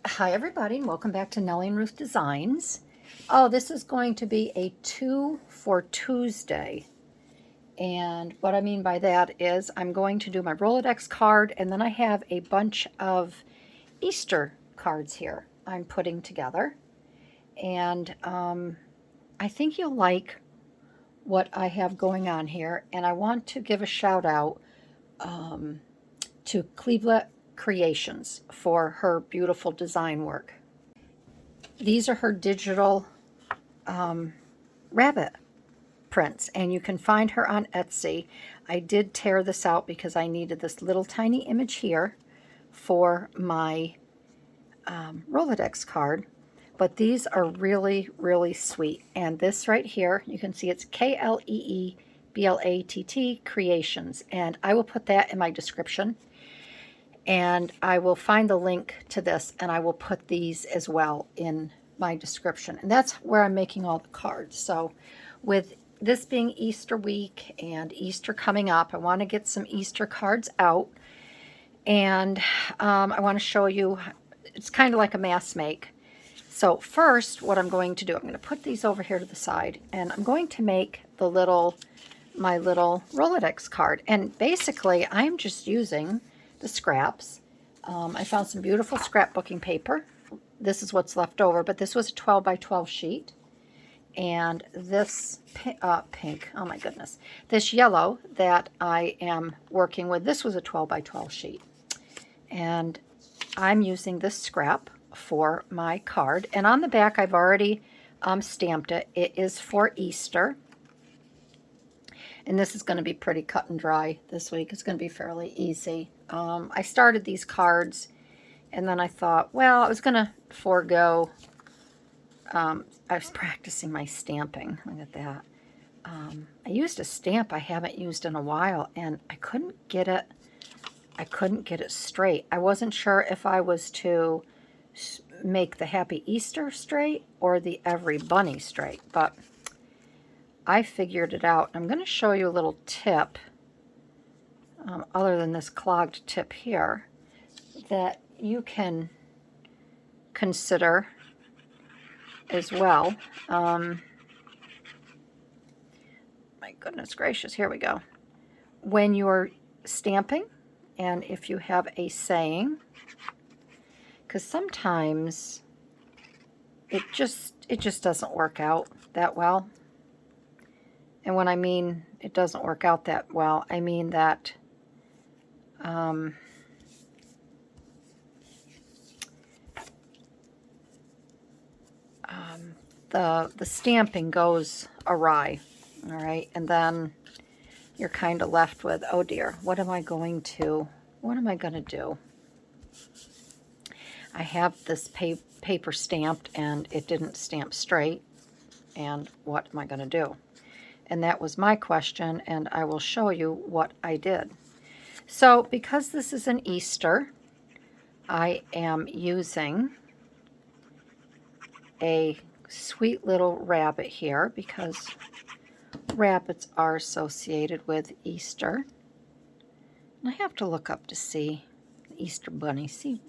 Hi everybody, and welcome back to Nellie and Ruth Designs. Oh, this is going to be a 2 for Tuesday. And what I mean by that is I'm going to do my Rolodex card, and then I have a bunch of Easter cards here I'm putting together. And I think you'll like what I have going on here. And I want to give a shout out to KLEEBLATT Creations for her beautiful design work. These are her digital rabbit prints, and you can find her on Etsy. I did tear this out because I needed this little tiny image here for my Rolodex card, but these are really, really sweet. And this right here, you can see it's KLEEBLATT Creations, and I will put that in my description. And I will find the link to this, and I will put these as well in my description. And that's where I'm making all the cards. So with this being Easter week and Easter coming up, I want to get some Easter cards out. And I want to show you, it's kind of like a mass make. So first, what I'm going to do, I'm going to put these over here to the side, and I'm going to make my little Rolodex card. And basically, I'm just using the scraps. I found some beautiful scrapbooking paper. This is what's left over, but this was a 12 by 12 sheet. And this pink, oh my goodness, this yellow that I am working with, this was a 12 by 12 sheet. And I'm using this scrap for my card. And on the back, I've already stamped it. It is for Easter. And this is going to be pretty cut and dry this week. It's going to be fairly easy. I started these cards, and then I thought, well, I was going to forego. I was practicing my stamping. Look at that. I used a stamp I haven't used in a while, and I couldn't get it. I couldn't get it straight. I wasn't sure if I was to make the Happy Easter straight or the Every Bunny straight, but I figured it out. I'm going to show you a little tip, other than this clogged tip here, that you can consider as well. My goodness gracious, here we go. When you're stamping, and if you have a saying, because sometimes it just doesn't work out that well. And when I mean it doesn't work out that well, I mean that the stamping goes awry, all right? And then you're kind of left with, oh dear, what am I going to do? I have this paper stamped, and it didn't stamp straight, and what am I going to do? And that was my question, and I will show you what I did. So because this is an Easter, I am using a sweet little rabbit here because rabbits are associated with Easter. And I have to look up to see the Easter bunny, see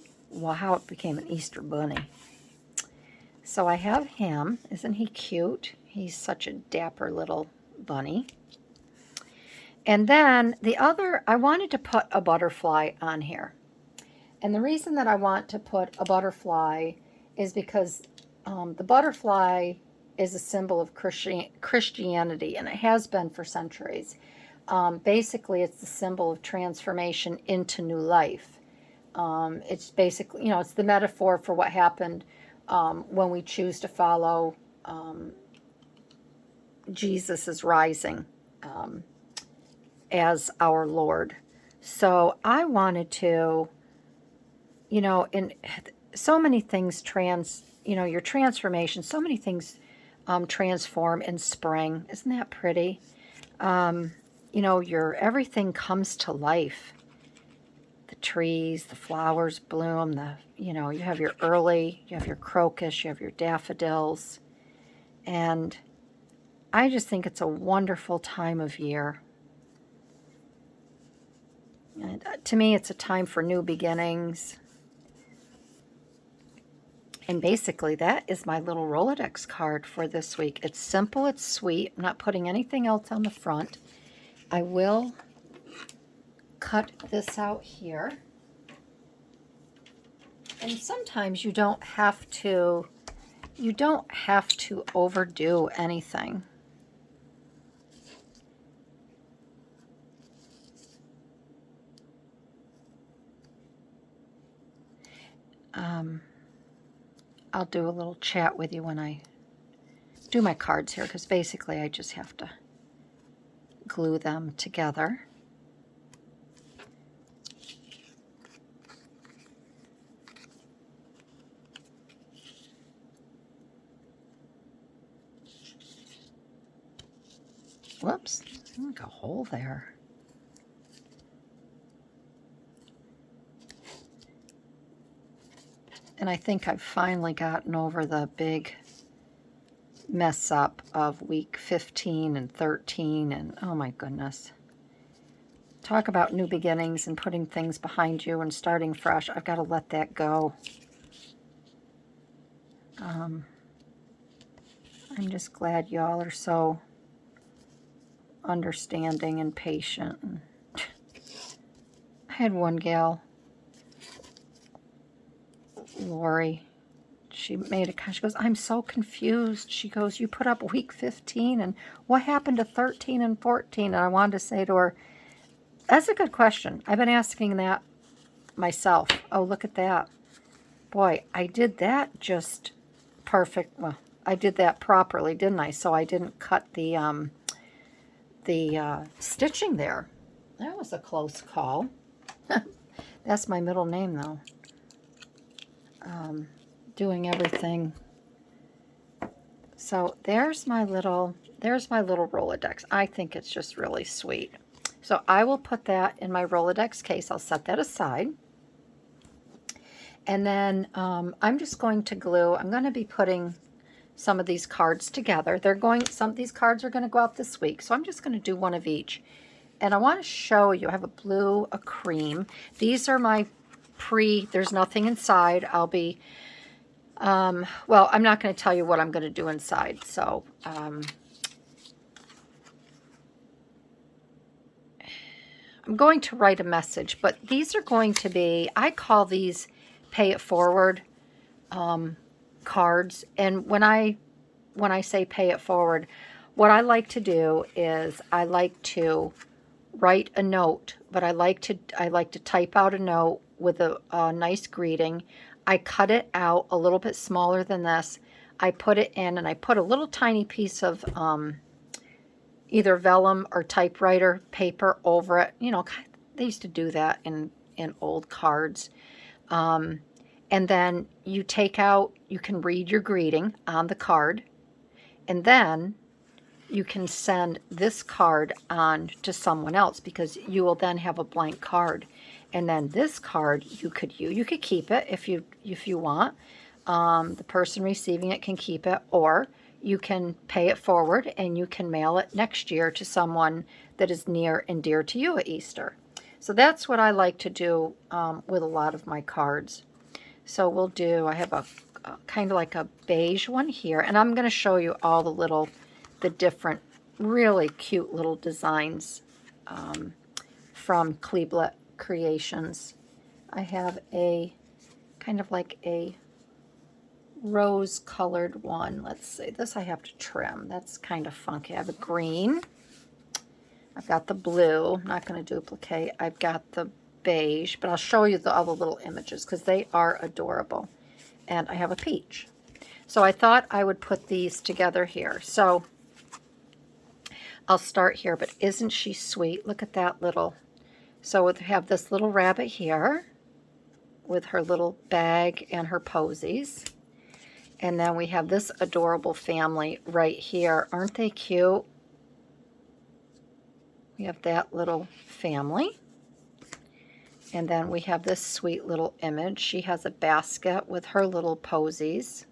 how it became an Easter bunny. So I have him. Isn't he cute? He's such a dapper little bunny. And then the other, I wanted to put a butterfly on here. And the reason that I want to put a butterfly is because the butterfly is a symbol of Christianity, and it has been for centuries. Basically, it's the symbol of transformation into new life. It's basically, it's the metaphor for what happened when we choose to follow Jesus' rising as our Lord. So I wanted to, in so many things your transformation, so many things transform in spring. Isn't that pretty? Everything comes to life. The trees, the flowers bloom, you have your crocus, you have your daffodils. And I just think it's a wonderful time of year. And to me, it's a time for new beginnings. And basically, that is my little Rolodex card for this week. It's simple, it's sweet. I'm not putting anything else on the front. I will cut this out here. And sometimes you don't have to overdo anything. I'll do a little chat with you when I do my cards here, because basically I just have to glue them together. Whoops, like a hole there. And I think I've finally gotten over the big mess up of week 15 and 13, and oh my goodness. Talk about new beginnings and putting things behind you and starting fresh. I've got to let that go. I'm just glad y'all are so understanding and patient. I had one gal, Lori, she goes, I'm so confused. She goes, you put up week 15 and what happened to 13 and 14? And I wanted to say to her, that's a good question. I've been asking that myself. Oh, look at that. Boy, I did that just perfect. Well, I did that properly, didn't I? So I didn't cut the stitching there. That was a close call. That's my middle name, though. Doing everything. So there's my little Rolodex. I think it's just really sweet. So I will put that in my Rolodex case. I'll set that aside. And then I'm just going to glue. I'm going to be putting some of these cards together. Some of these cards are going to go out this week. So I'm just going to do one of each. And I want to show you, I have a blue, a cream. These are my there's nothing inside. I'll be, well, I'm not going to tell you what I'm going to do inside. So, I'm going to write a message, but these are going to be, I call these pay it forward cards. And when I say pay it forward, what I like to do is I like to write a note, but I like to type out a note with a nice greeting. I cut it out a little bit smaller than this. I put it in, and I put a little tiny piece of either vellum or typewriter paper over it. You know, they used to do that in old cards. And then you can read your greeting on the card, and then you can send this card on to someone else, because you will then have a blank card. And then this card you could keep it if you want. The person receiving it can keep it, or you can pay it forward and you can mail it next year to someone that is near and dear to you at Easter. So that's what I like to do with a lot of my cards. So we'll do, I have a kind of like a beige one here, and I'm going to show you all the different really cute little designs from KLEEBLATT Creations. I have a kind of like a rose colored one. Let's see, this I have to trim. That's kind of funky. I have a green. I've got the blue. I'm not going to duplicate. I've got the beige, but I'll show you all the little images because they are adorable. And I have a peach. So I thought I would put these together here. So I'll start here, but isn't she sweet? Look at that little. So we have this little rabbit here with her little bag and her posies. And then we have this adorable family right here. Aren't they cute? We have that little family. And then we have this sweet little image. She has a basket with her little posies.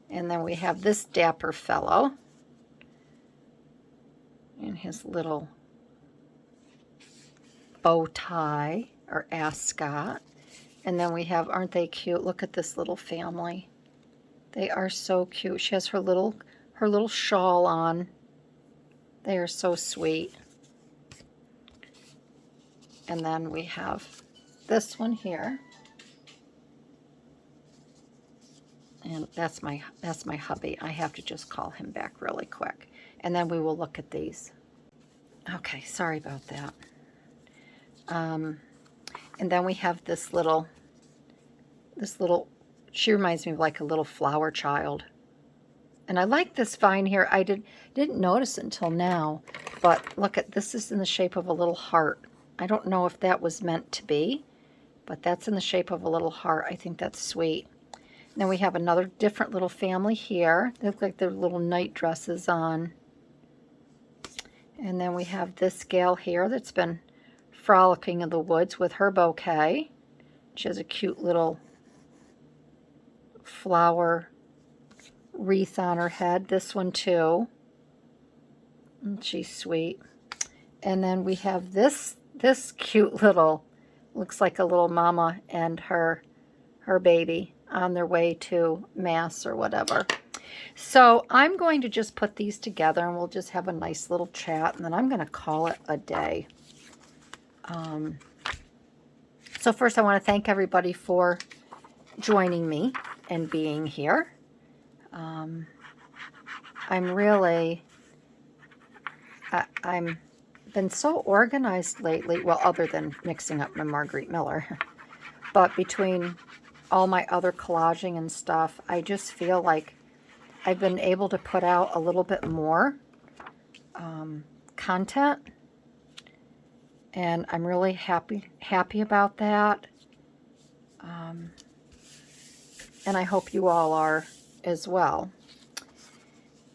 And then we have this dapper fellow in his little bow tie or ascot. And then we have, aren't they cute? Look at this little family. They are so cute. She has her little shawl on. They are so sweet. And then we have this one here. And that's my hubby. I have to just call him back really quick. And then we will look at these. Okay, sorry about that. And then we have this little, she reminds me of like a little flower child. And I like this vine here. I didn't notice it until now, but look at, this is in the shape of a little heart. I don't know if that was meant to be, but that's in the shape of a little heart. I think that's sweet. And then we have another different little family here. They look like their little night dresses on. And then we have this gal here that's been frolicking in the woods with her bouquet. She has a cute little flower wreath on her head. This one too. And she's sweet. And then we have this cute little, looks like a little mama and her baby on their way to mass or whatever. So I'm going to just put these together and we'll just have a nice little chat, and then I'm going to call it a day. So first I want to thank everybody for joining me and being here. I'm really, I'm been so organized lately, well, other than mixing up my Marguerite Miller, but between all my other collaging and stuff, I just feel like I've been able to put out a little bit more content, and I'm really happy about that. And I hope you all are as well.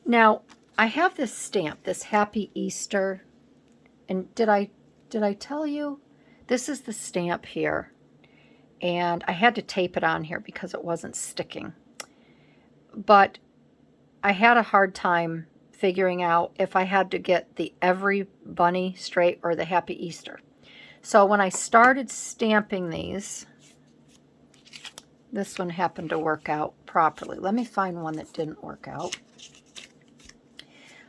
Now, I have this stamp, this Happy Easter, and did I tell you? This is the stamp here, and I had to tape it on here because it wasn't sticking. But I had a hard time figuring out if I had to get the Every Bunny straight or the Happy Easter. So when I started stamping these, this one happened to work out properly. Let me find one that didn't work out.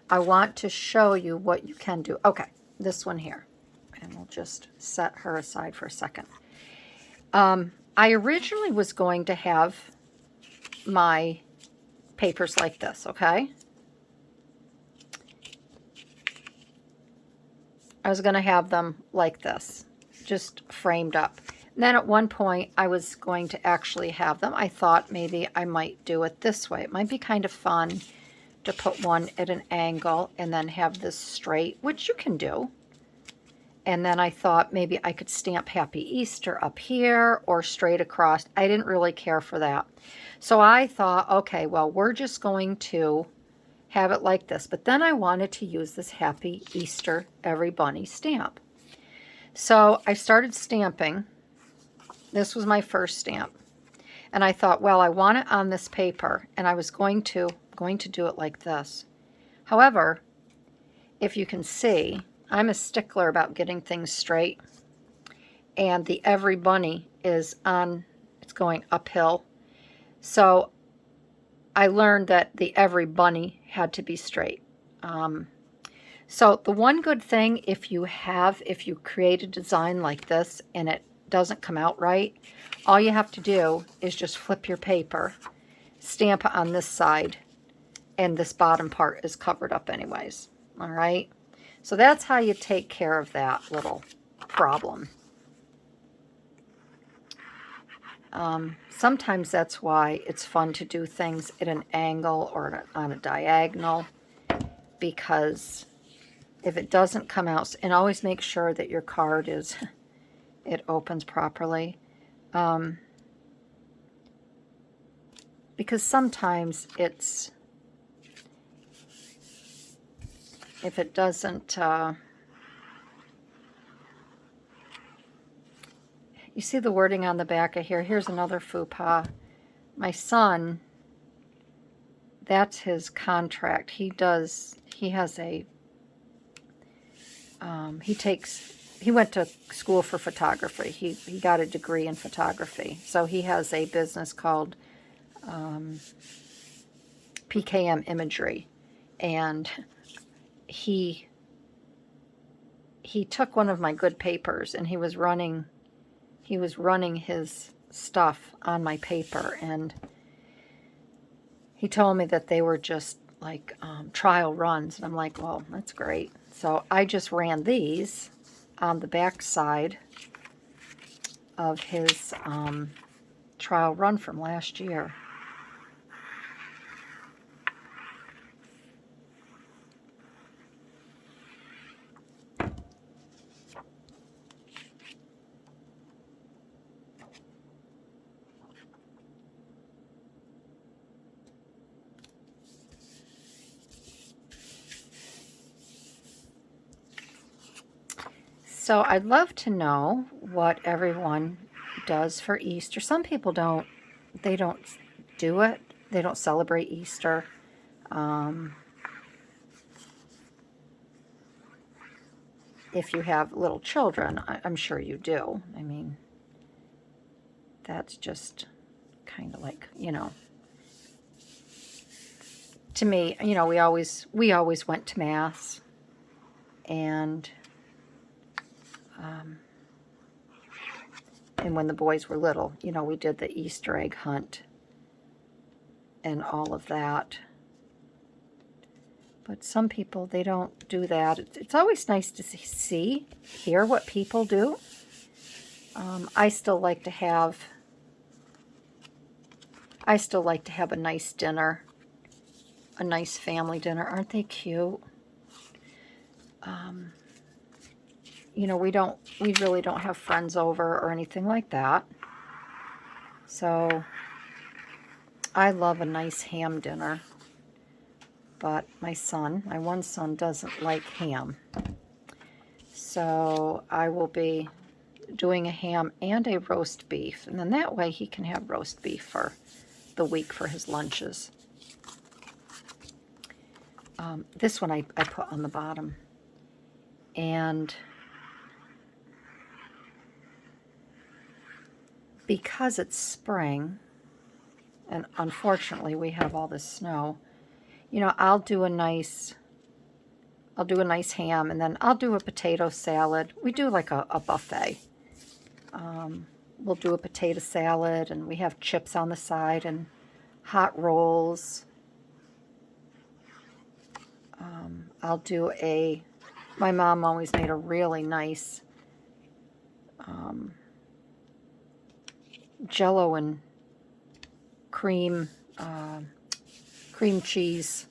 I want to show you what you can do. Okay, this one here. And we'll just set her aside for a second. I originally was going to have my papers like this, okay? I was going to have them like this, just framed up. And then at one point, I was going to actually have them. I thought maybe I might do it this way. It might be kind of fun to put one at an angle and then have this straight, which you can do. And then I thought maybe I could stamp Happy Easter up here or straight across. I didn't really care for that. So I thought, okay, well, we're just going to have it like this. But then I wanted to use this Happy Easter Every Bunny stamp. So I started stamping. This was my first stamp. And I thought, well, I want it on this paper, and I was going to do it like this. However, if you can see, I'm a stickler about getting things straight. And the Every Bunny is on, it's going uphill. So I learned that the Every Bunny had to be straight. So the one good thing, if you create a design like this and it doesn't come out right, all you have to do is just flip your paper, stamp it on this side, and this bottom part is covered up anyways. All right? So that's how you take care of that little problem. Sometimes that's why it's fun to do things at an angle or on a diagonal, because if it doesn't come out, and always make sure that your card is, it opens properly. Because sometimes it's, if it doesn't, you see the wording on the back of here. Here's another faux pas. My son, that's his contract. He has a, he takes he went to school for photography. He got a degree in photography. So he has a business called PKM Imagery. And he took one of my good papers and he was running his stuff on my paper, and he told me that they were just like trial runs, and I'm like, well, that's great. So I just ran these on the back side of his trial run from last year. So I'd love to know what everyone does for Easter. Some people don't do it. They don't celebrate Easter. If you have little children, I'm sure you do. I mean, that's just kind of like, you know, to me, you know, we always went to Mass, and when the boys were little, you know, we did the Easter egg hunt and all of that. But some people, they don't do that. It's always nice to hear what people do. I still like to have a nice dinner, a nice family dinner. Aren't they cute? You know, we really don't have friends over or anything like that. So I love a nice ham dinner. But my one son doesn't like ham. So I will be doing a ham and a roast beef. And then that way he can have roast beef for the week for his lunches. This one I put on the bottom. And because it's spring, and unfortunately we have all this snow, you know, I'll do a nice ham, and then I'll do a potato salad. We do like a buffet. We'll do a potato salad, and we have chips on the side and hot rolls. I'll do my mom always made a really nice Jello and cream cheese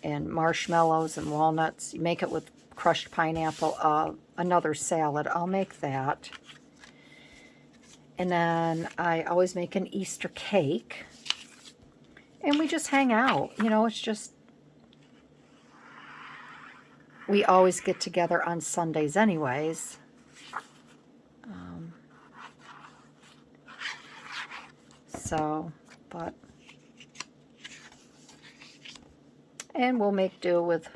and marshmallows and walnuts. You make it with crushed pineapple. Another salad, I'll make that. And then I always make an Easter cake. And we just hang out. You know, it's just, we always get together on Sundays anyways. And we'll make do with,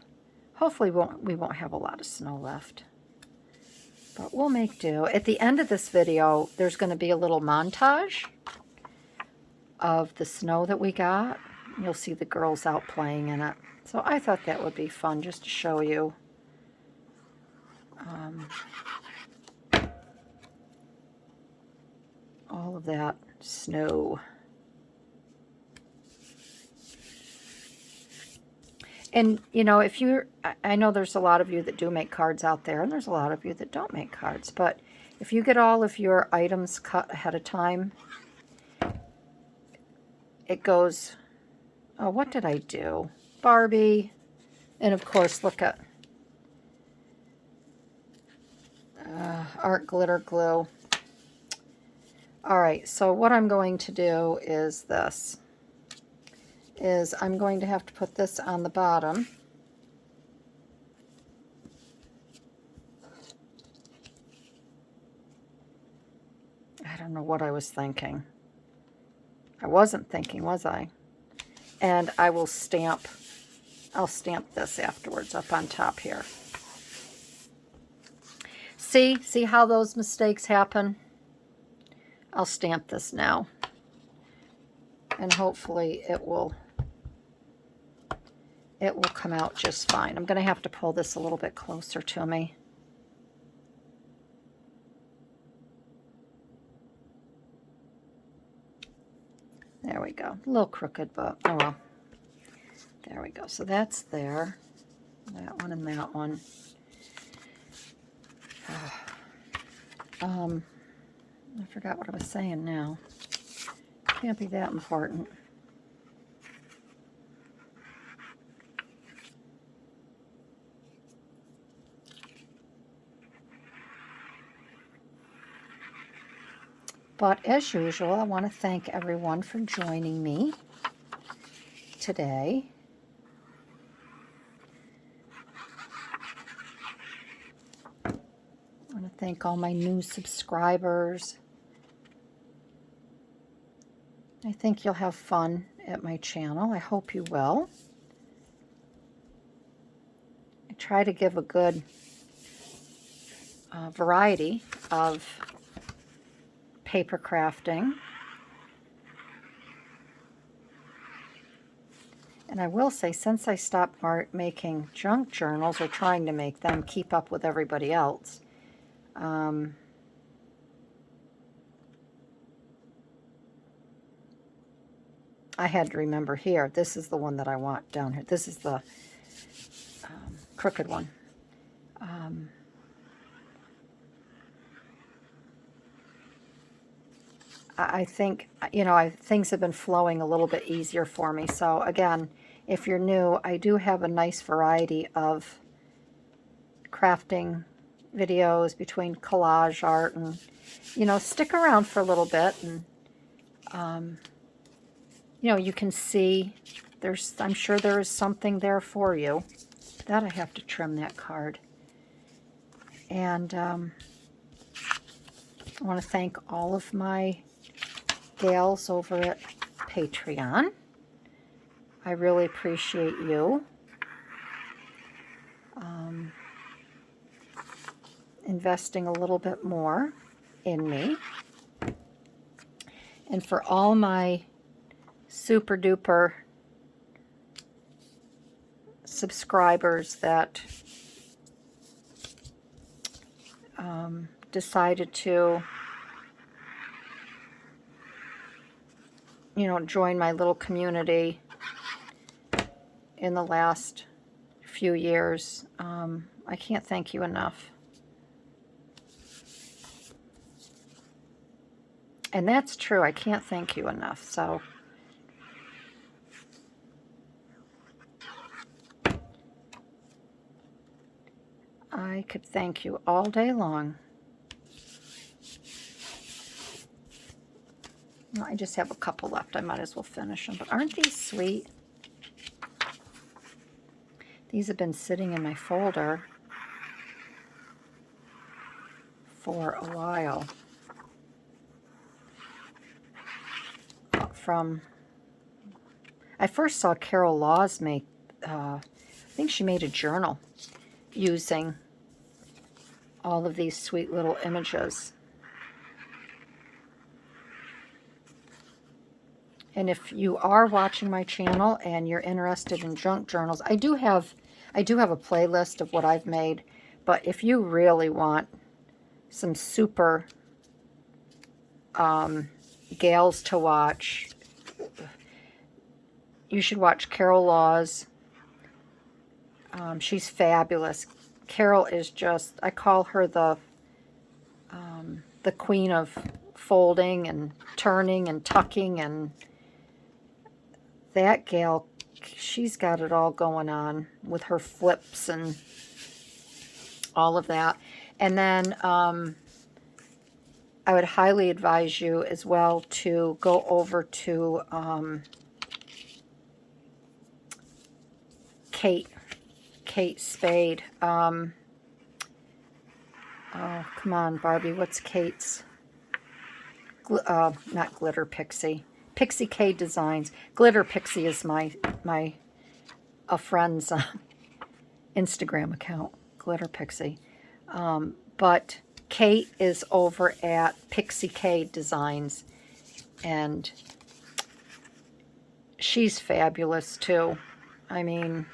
hopefully we won't have a lot of snow left. But we'll make do. At the end of this video, there's going to be a little montage of the snow that we got. You'll see the girls out playing in it. So I thought that would be fun just to show you. All of that snow. And, you know, I know there's a lot of you that do make cards out there, and there's a lot of you that don't make cards, but if you get all of your items cut ahead of time, it goes, oh, what did I do? Barbie, and of course, look at art glitter glue. All right, so what I'm going to do is this. I'm going to have to put this on the bottom. I don't know what I was thinking. I wasn't thinking, was I? And I'll stamp this afterwards up on top here. See how those mistakes happen? I'll stamp this now. And hopefully it will come out just fine. I'm going to have to pull this a little bit closer to me. There we go. A little crooked, but oh well. There we go. So that's there. That one and that one. I forgot what I was saying now. Can't be that important. But as usual, I want to thank everyone for joining me today. I want to thank all my new subscribers. I think you'll have fun at my channel. I hope you will. I try to give a good variety of paper crafting. And I will say, since I stopped making junk journals, or trying to make them keep up with everybody else, I had to remember here, this is the one that I want down here. This is the crooked one. I think, you know, things have been flowing a little bit easier for me. So again, if you're new, I do have a nice variety of crafting videos between collage art and, you know, stick around for a little bit and, you know, you can see I'm sure there is something there for you. That I have to trim that card. And I want to thank all of my gals over at Patreon. I really appreciate you investing a little bit more in me. And for all my super duper subscribers that decided to, you know, join my little community in the last few years. I can't thank you enough. And that's true. I can't thank you enough. So I could thank you all day long. I just have a couple left. I might as well finish them. But aren't these sweet? These have been sitting in my folder for a while. I first saw Carol Laws make, I think she made a journal using all of these sweet little images. And if you are watching my channel and you're interested in junk journals, I do have a playlist of what I've made. But if you really want some super gals to watch, you should watch Carol Laws. She's fabulous. Carol is just, I call her the queen of folding and turning and tucking, and that gal, she's got it all going on with her flips and all of that. And then I would highly advise you as well to go over to Kate Spade. Oh, come on, Barbie. What's Kate's? Not Glitter Pixie. Pixie K Designs. Glitter Pixie is a friend's Instagram account. Glitter Pixie. But Kate is over at Pixie K Designs, and she's fabulous too. I mean,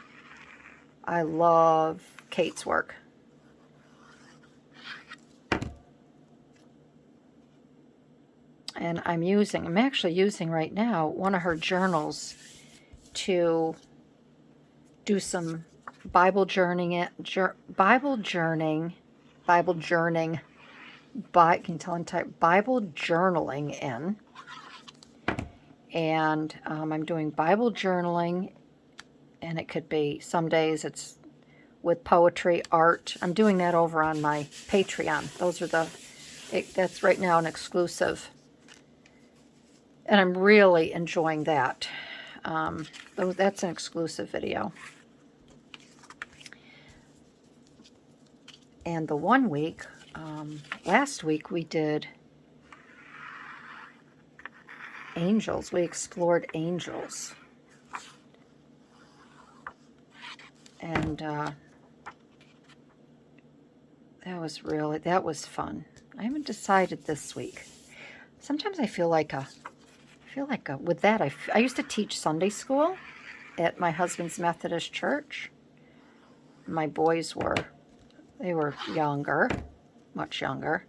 I love Kate's work. And I'm actually using right now one of her journals to do some Bible journaling, Bible journaling in. And I'm doing Bible journaling, and it could be, some days it's with poetry, art. I'm doing that over on my Patreon. That's right now an exclusive. And I'm really enjoying that. That's an exclusive video. And the one week, last week we did angels. We explored angels. And that was fun. I haven't decided this week. Sometimes I feel like with that, I used to teach Sunday school at my husband's Methodist church. My boys were younger, much younger.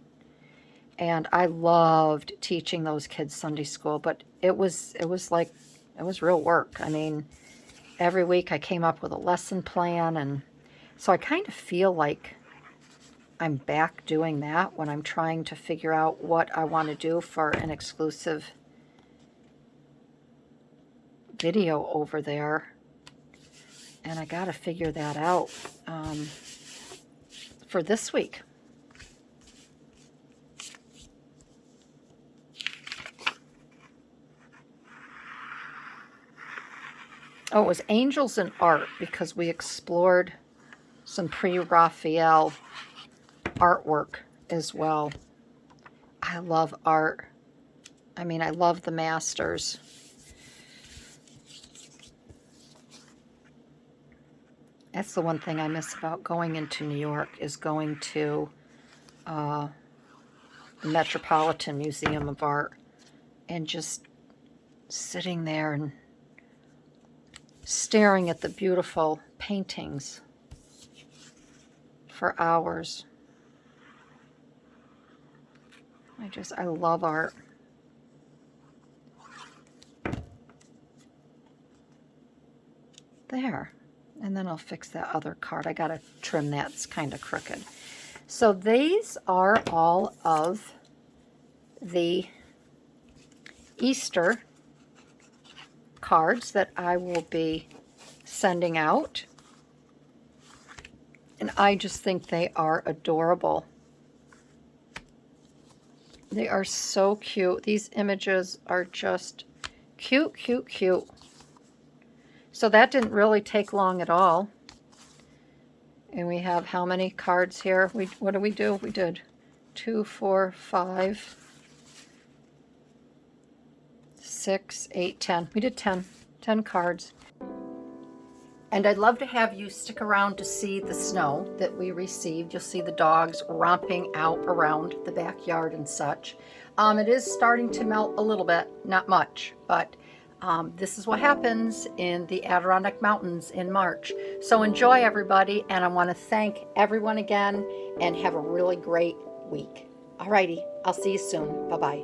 And I loved teaching those kids Sunday school, but it was real work. I mean, every week I came up with a lesson plan, and so I kind of feel like I'm back doing that when I'm trying to figure out what I want to do for an exclusive video over there. And I got to figure that out for this week. Oh, it was Angels and Art, because we explored some pre-Raphael artwork as well. I love art. I mean, I love the masters. That's the one thing I miss about going into New York, is going to the Metropolitan Museum of Art and just sitting there and staring at the beautiful paintings for hours. I love art. There. And then I'll fix that other card. I gotta trim that, it's kind of crooked. So these are all of the Easter cards that I will be sending out. And I just think they are adorable. They are so cute. These images are just cute, cute, cute. So that didn't really take long at all. And we have how many cards here? What did we do? We did 2, 4, 5, 6, 8, 10. We did 10 cards. And I'd love to have you stick around to see the snow that we received. You'll see the dogs romping out around the backyard and such. It is starting to melt a little bit, not much, but this is what happens in the Adirondack Mountains in March. So enjoy, everybody, and I want to thank everyone again, and have a really great week. Alrighty, I'll see you soon. Bye-bye.